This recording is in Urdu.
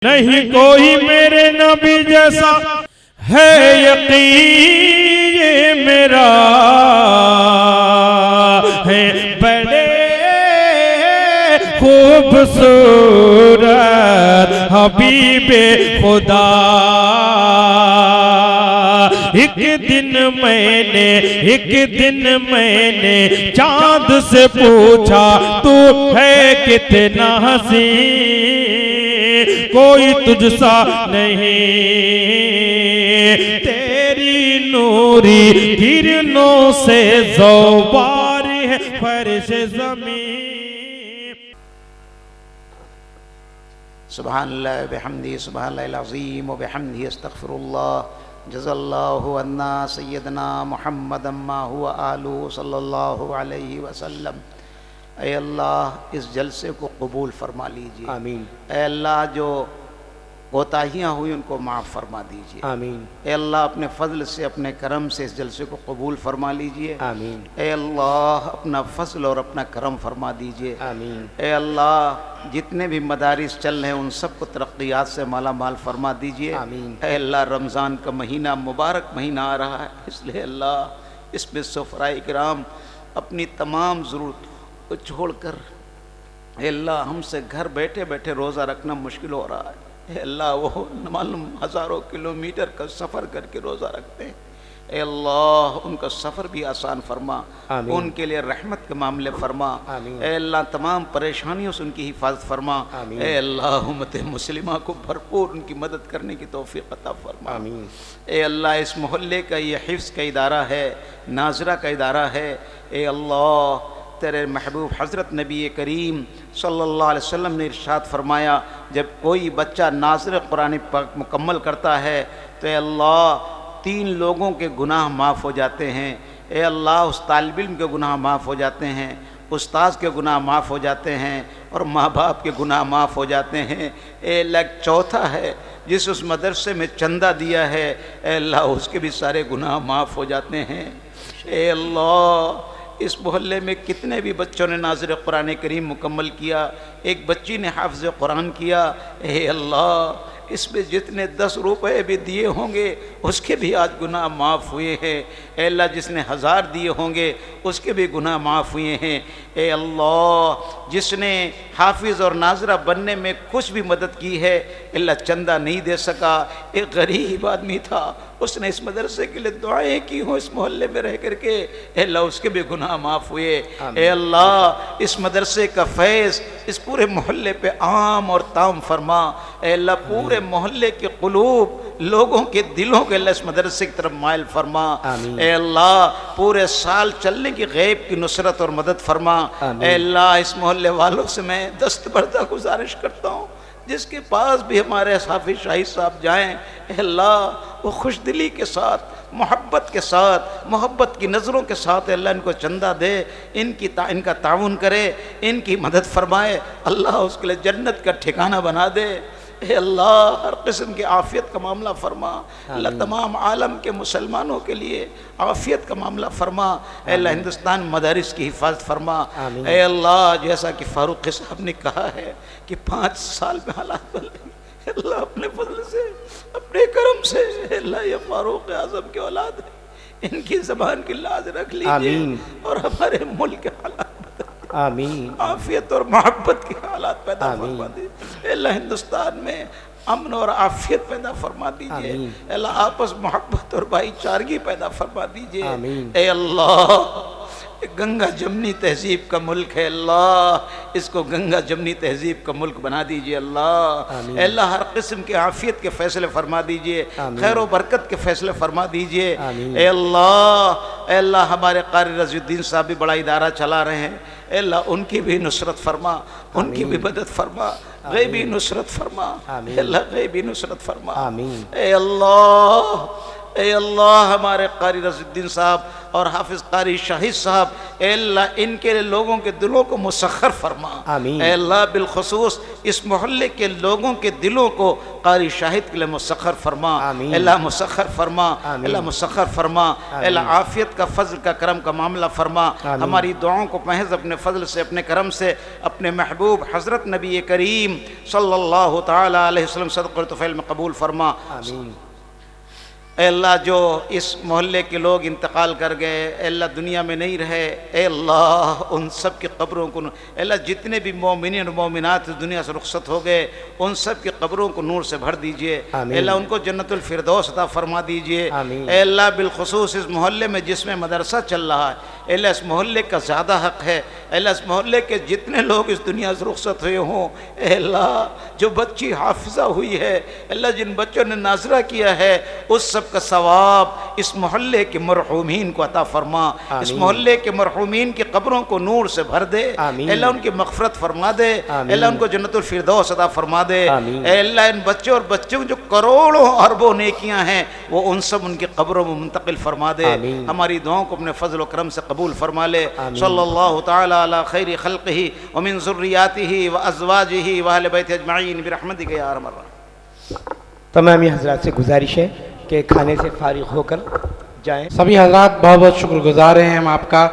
نہیں کوئی میرے نبی جیسا ہے یقین یہ میرا ہے بڑے خوبصورت حبیب خدا۔ ایک دن میں نے چاند سے پوچھا تو ہے کتنا حسین، کوئی تجھ سا نہیں، تیری نوری کرنوں سے زوبار ہے فرش زمین۔ سبحان اللہ بحمدہ، سبحان اللہ العظیم و بحمدہ، استغفر اللہ۔ جزا اللہ عنا سیدنا محمد ما هو آلہ صلی اللہ علیہ وسلم۔ اے اللہ اس جلسے کو قبول فرما لیجئے، آمین۔ اے اللہ جو کوتاہیاں ہوئی ان کو معاف فرما دیجئے، آمین۔ اے اللہ اپنے فضل سے اپنے کرم سے اس جلسے کو قبول فرما لیجئے، آمین۔ اے اللہ اپنا فضل اور اپنا کرم فرما دیجئے، آمین۔ اے اللہ جتنے بھی مدارس چل رہے ہیں ان سب کو ترقیات سے مالا مال فرما دیجئے، آمین۔ اے اللہ رمضان کا مہینہ مبارک مہینہ آ رہا ہے، اس لیے اللہ اس میں سفراء کرام اپنی تمام ضرورت کو چھوڑ کر اے اللہ ہم سے گھر بیٹھے بیٹھے روزہ رکھنا مشکل ہو رہا ہے، اے اللہ وہ معلوم ہزاروں کلومیٹر کا سفر کر کے روزہ رکھتے ہیں، اے اللہ ان کا سفر بھی آسان فرما، آمین۔ ان کے لیے رحمت کے معاملے فرما، آمین۔ اے اللہ تمام پریشانیوں سے ان کی حفاظت فرما، آمین۔ اے اللہ امت مسلمہ کو بھرپور ان کی مدد کرنے کی توفیق عطا فرما، آمین۔ اے اللہ اس محلے کا یہ حفظ کا ادارہ ہے، ناظرہ کا ادارہ ہے، اے اللہ تیرے محبوب حضرت نبی کریم صلی اللہ علیہ وسلم نے ارشاد فرمایا جب کوئی بچہ ناظر قرآن پاک مکمل کرتا ہے تو اے اللہ 3 لوگوں کے گناہ معاف ہو جاتے ہیں، اے اللہ اس طالب علم کے گناہ معاف ہو جاتے ہیں، استاذ کے گناہ معاف ہو جاتے ہیں، اور ماں باپ کے گناہ معاف ہو جاتے ہیں، اے اللہ چوتھا ہے جس اس مدرسے میں چندہ دیا ہے اے اللہ اس کے بھی سارے گناہ معاف ہو جاتے ہیں، اے اللہ اس محلے میں کتنے بھی بچوں نے ناظر قرآن کریم مکمل کیا، ایک بچی نے حافظ قرآن کیا، اے اللہ اس میں جتنے 10 روپے بھی دیے ہوں گے اس کے بھی آج گناہ معاف ہوئے ہیں، اے اللہ جس نے 1000 دیے ہوں گے اس کے بھی گناہ معاف ہوئے ہیں، اے اللہ جس نے حافظ اور ناظرہ بننے میں کچھ بھی مدد کی ہے اللہ چندہ نہیں دے سکا، ایک غریب آدمی تھا اس نے اس مدرسے کے لیے دعائیں کی ہوں اس محلے میں رہ کر کے، اے اللہ اس کے بھی گناہ معاف ہوئے، اے اللہ اس مدرسے کا فیض اس پورے محلے پہ عام اور تام فرما، اے اللہ پورے محلے کے قلوب لوگوں کے دلوں کے اللہ اس مدرسے کی طرف مائل فرما، اے اللہ پورے سال چلنے کی غیب کی نصرت اور مدد فرما، اے اللہ اس محلے والوں سے میں دستبردہ گزارش کرتا ہوں جس کے پاس بھی ہمارے حافظ شاہی صاحب جائیں اے اللہ وہ خوش دلی کے ساتھ محبت کے ساتھ محبت کی نظروں کے ساتھ اللہ ان کو چندہ دے، ان کا تعاون کرے، ان کی مدد فرمائے، اللہ اس کے لیے جنت کا ٹھکانہ بنا دے، اے اللہ ہر قسم کی عافیت کا معاملہ فرما، اللہ تمام عالم کے مسلمانوں کے لیے عافیت کا معاملہ فرما، اے اللہ ہندوستان مدارس کی حفاظت فرما، اے اللہ جیسا کہ فاروق صاحب نے کہا ہے کہ 5 سال میں حالات بدلیں گے، اللہ اپنے فضل سے اپنے کرم سے اے اللہ یہ فاروق اعظم کے اولاد ہیں ان کی زبان کی لاز رکھ لیجئے اور ہمارے ملک کے حالات آمین، عافیت اور محبت کے حالات پیدا فرما دیجئے، اے اللہ ہندوستان میں امن اور عافیت پیدا فرما دیجئے، اے اللہ آپس محبت اور بھائی چارگی پیدا فرما دیجئے، اے اللہ گنگا جمنی تہذیب کا ملک ہے اللہ اس کو گنگا جمنی تہذیب کا ملک بنا دیجئے اللہ، اے اللہ ہر قسم کے عافیت کے فیصلے فرما دیجئے، خیر و برکت کے فیصلے فرما دیجئے، اے اللہ ہمارے قاری رضی الدین صاحب بھی بڑا ادارہ چلا رہے ہیں، اے اللہ ان کی بھی نصرت فرما، ان کی بھی مدد فرما، غیبی نصرت فرما، اے اللہ غیبی نصرت فرما، اے اللہ اے اللہ ہمارے قاری رضی الدین صاحب اور حافظ قاری شاہد صاحب، اے اللہ ان کے لوگوں کے دلوں کو مسخر فرما، آمین۔ اے اللہ بالخصوص اس محلے کے لوگوں کے دلوں کو قاری شاہد کے لیے مسخر فرما، آمین۔ اے اللہ مسخر فرما، آمین۔ اے اللہ مسخر فرما، اے اللہ عافیت کا فضل کا کرم کا معاملہ فرما، آمین۔ ہماری دعاؤں کو محض اپنے فضل سے اپنے کرم سے اپنے محبوب حضرت نبی کریم صلی اللہ تعالی علیہ وسلم صدقہ اور طفیل میں قبول فرما۔ آمین۔ اے اللہ جو اس محلے کے لوگ انتقال کر گئے، اے اللہ دنیا میں نہیں رہے، اے اللہ ان سب کی قبروں کو، اے اللہ جتنے بھی مومنین اور مومنات اس دنیا سے رخصت ہو گئے ان سب کی قبروں کو نور سے بھر دیجئے، آمین۔ اے اللہ ان کو جنت الفردوس عطا فرما دیجئے، آمین۔ اے اللہ بالخصوص اس محلے میں جس میں مدرسہ چل رہا ہے، اے اللہ اس محلے کا زیادہ حق ہے، اے اللہ اس محلے کے جتنے لوگ اس دنیا سے رخصت ہوئے ہوں، اے اللہ جو بچی حافظہ ہوئی ہے، اے اللہ جن بچوں نے ناظرہ کیا ہے اس سب کا ثواب اس محلے کے مرحومین کو عطا فرما، اس آمین۔ محلے کے مرحومین کی قبروں کو نور سے بھر دے، آمین۔ اے اللہ ان کی مغفرت فرما دے، آمین۔ اے اللہ ان کو جنت الفردوس عطا فرما دے، آمین۔ اے اللہ ان بچوں اور بچوں جو کروڑوں اربوں نیکیاں ہیں وہ ان سب ان کی قبروں میں منتقل فرما دے، آمین۔ ہماری دعاؤں کو اپنے فضل و کرم سے قبول فرما لے، آمین۔ صلی اللہ تعالی علی خیر خلقہ ومن ذریاتہ وازواجہ واہل بیتہ اجمعین برحمتک یا ارحم الراحمین۔ تمامی حضرات سے گزارش ہے کہ کھانے سے فارغ ہو کر جائیں۔ سبھی حضرات بہت بہت شکر گزار ہیں ہم آپ کا